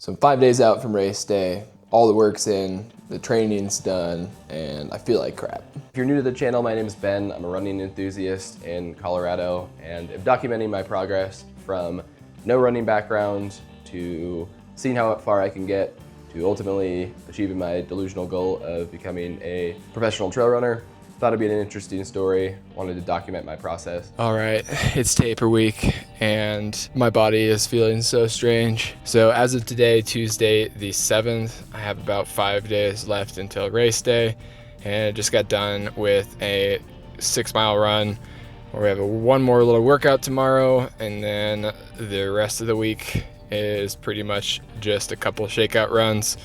So I'm 5 days out from race day, all the work's in, the training's done, and I feel like crap. If you're new to the channel, my name is Ben. I'm a running enthusiast in Colorado, and I'm documenting my progress from no running background to seeing how far I can get to ultimately achieving my delusional goal of becoming a professional trail runner. Thought it'd be an interesting story, wanted to document my process. All right, it's taper week and my body is feeling so strange. So as of today, Tuesday the 7th, I have about 5 days left until race day, and I just got done with a 6-mile run where we have one more little workout tomorrow, and then the rest of the week is pretty much just a couple shakeout runs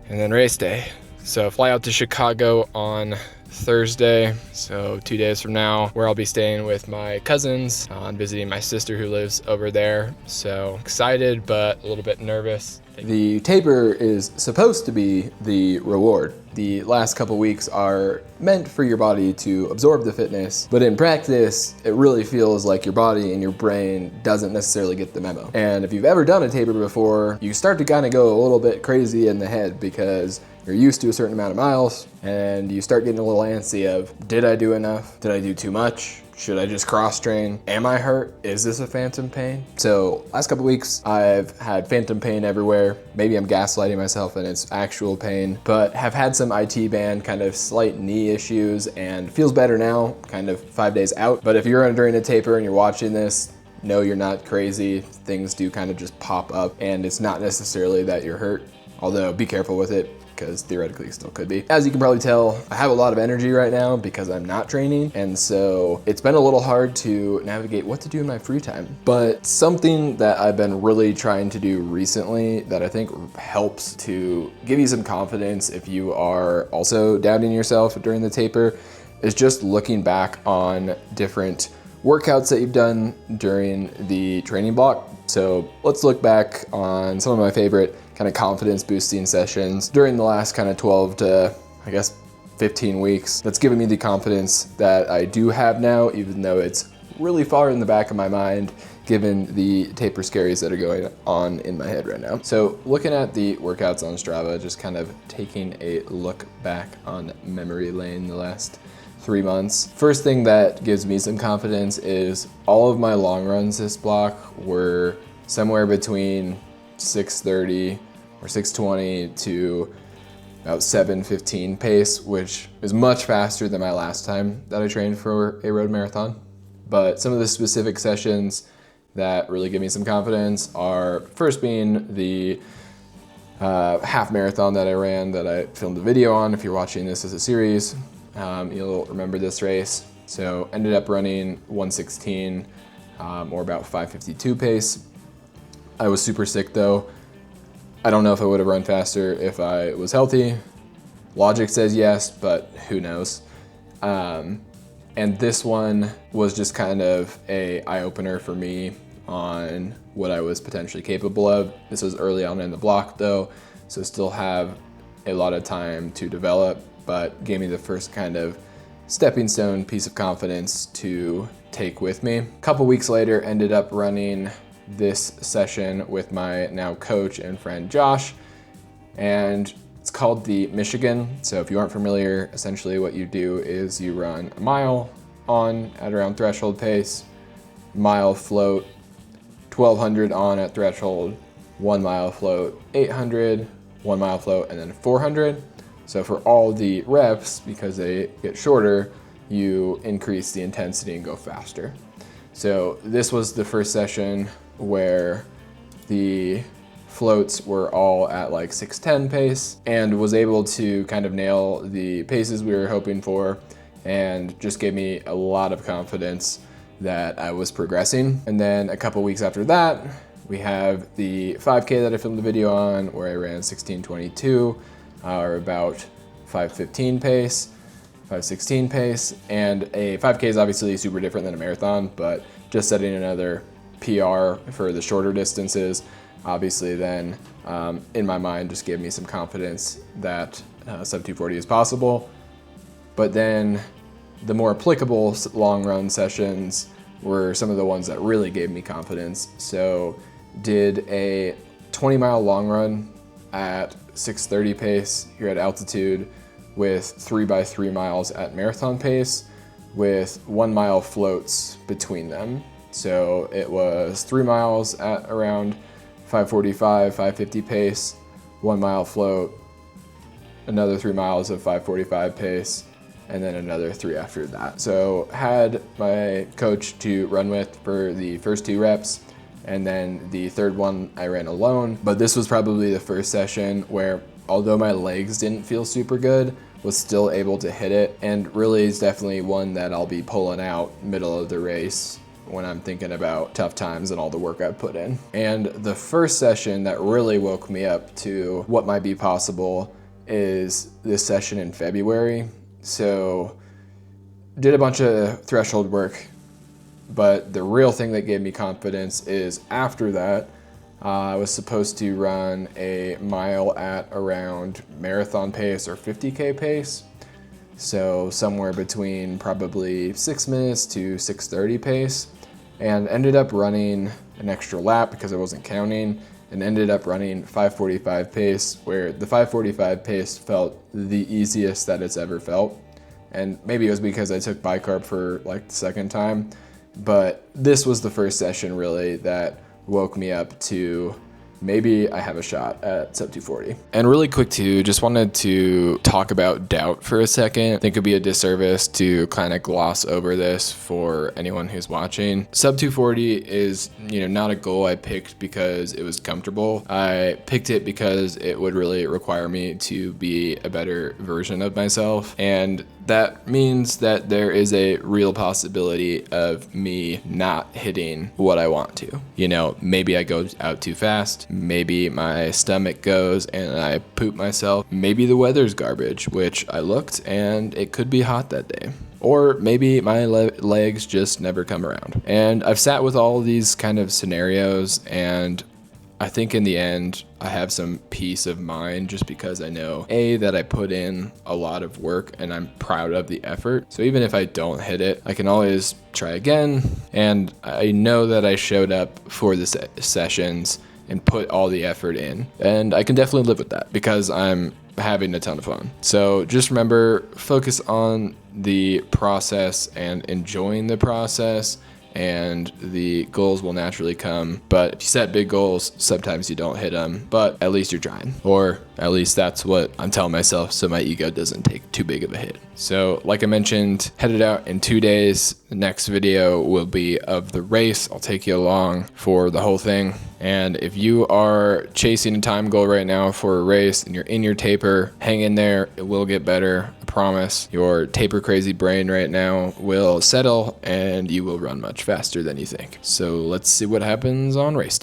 and then race day. So fly out to Chicago on Thursday, so 2 days from now, where I'll be staying with my cousins and visiting my sister who lives over there. So excited, but a little bit nervous. The taper is supposed to be the reward. The last couple weeks are meant for your body to absorb the fitness, but in practice, it really feels like your body and your brain doesn't necessarily get the memo. And if you've ever done a taper before, you start to kind of go a little bit crazy in the head because you're used to a certain amount of miles and you start getting a little antsy of, did I do enough? Did I do too much? Should I just cross train? Am I hurt? Is this a phantom pain? So last couple weeks, I've had phantom pain everywhere. Maybe I'm gaslighting myself and it's actual pain, but have had some IT band kind of slight knee issues and feels better now, kind of 5 days out. But if you're during a taper and you're watching this, no, you're not crazy. Things do kind of just pop up and it's not necessarily that you're hurt, although be careful with it, because theoretically it still could be. As you can probably tell, I have a lot of energy right now because I'm not training, and so it's been a little hard to navigate what to do in my free time. But something that I've been really trying to do recently that I think helps to give you some confidence if you are also doubting yourself during the taper is just looking back on different workouts that you've done during the training block. So let's look back on some of my favorite kind of confidence boosting sessions during the last kind of 12 to, I guess, 15 weeks. That's given me the confidence that I do have now, even though it's really far in the back of my mind, given the taper scaries that are going on in my head right now. So looking at the workouts on Strava, just kind of taking a look back on memory lane the last 3 months. First thing that gives me some confidence is all of my long runs this block were somewhere between 6:30 or 6:20 to about 7:15 pace, which is much faster than my last time that I trained for a road marathon. But some of the specific sessions that really give me some confidence are first being the half marathon that I ran that I filmed a video on. If you're watching this as a series, you'll remember this race. So ended up running 1:16 or about 5:52 pace. I was super sick though. I don't know if I would have run faster if I was healthy. Logic says yes, but who knows? And this one was just kind of a eye-opener for me on what I was potentially capable of. This was early on in the block though, so still have a lot of time to develop, but gave me the first kind of stepping stone piece of confidence to take with me. A couple weeks later, ended up running this session with my now coach and friend Josh, and it's called the Michigan. So if you aren't familiar, essentially what you do is you run a mile on at around threshold pace, mile float, 1200 on at threshold, 1 mile float, 800, 1 mile float, and then 400. So for all the reps, because they get shorter, you increase the intensity and go faster. So this was the first session where the floats were all at like 6:10 pace and was able to kind of nail the paces we were hoping for, and just gave me a lot of confidence that I was progressing. And then a couple weeks after that, we have the 5K that I filmed the video on where I ran 16:22 or about 5:15 pace, 5:16 pace, and a 5K is obviously super different than a marathon, but just setting another PR for the shorter distances, obviously then in my mind just gave me some confidence that sub 240 is possible. But then the more applicable long run sessions were some of the ones that really gave me confidence. So did a 20-mile long run at 6:30 pace here at altitude with 3x3 miles at marathon pace with 1 mile floats between them. So it was 3 miles at around 5:45, 5:50 pace, 1 mile float, another 3 miles of 5:45 pace, and then another 3 after that. So had my coach to run with for the first 2 reps, and then the third one I ran alone. But this was probably the first session where, although my legs didn't feel super good, was still able to hit it, and really is definitely one that I'll be pulling out middle of the race when I'm thinking about tough times and all the work I've put in. And the first session that really woke me up to what might be possible is this session in February. So did a bunch of threshold work, but the real thing that gave me confidence is after that, I was supposed to run a mile at around marathon pace or 50K pace. So somewhere between probably 6 minutes to 6:30 pace, and ended up running an extra lap because I wasn't counting, and ended up running 5:45 pace, where the 5:45 pace felt the easiest that it's ever felt. And maybe it was because I took bicarb for like the second time, but this was the first session really that woke me up to maybe I have a shot at sub 240. And really quick too, just wanted to talk about doubt for a second. I think it'd be a disservice to kind of gloss over this for anyone who's watching. Sub 240 is, not a goal I picked because it was comfortable. I picked it because it would really require me to be a better version of myself. And that means that there is a real possibility of me not hitting what I want to. Maybe I go out too fast. Maybe my stomach goes and I poop myself. Maybe the weather's garbage, which I looked and it could be hot that day. Or maybe my legs just never come around. And I've sat with all these kind of scenarios, and I think in the end, I have some peace of mind just because I know, A, that I put in a lot of work and I'm proud of the effort. So even if I don't hit it, I can always try again. And I know that I showed up for the sessions and put all the effort in. And I can definitely live with that because I'm having a ton of fun. So just remember, focus on the process and enjoying the process, and the goals will naturally come. But if you set big goals, sometimes you don't hit them, but at least you're trying. Or at least that's what I'm telling myself, so my ego doesn't take too big of a hit. So like I mentioned, headed out in 2 days. The next video will be of the race. I'll take you along for the whole thing. And if you are chasing a time goal right now for a race and you're in your taper, hang in there. It will get better. I promise. Your taper crazy brain right now will settle and you will run much faster than you think. So let's see what happens on race day.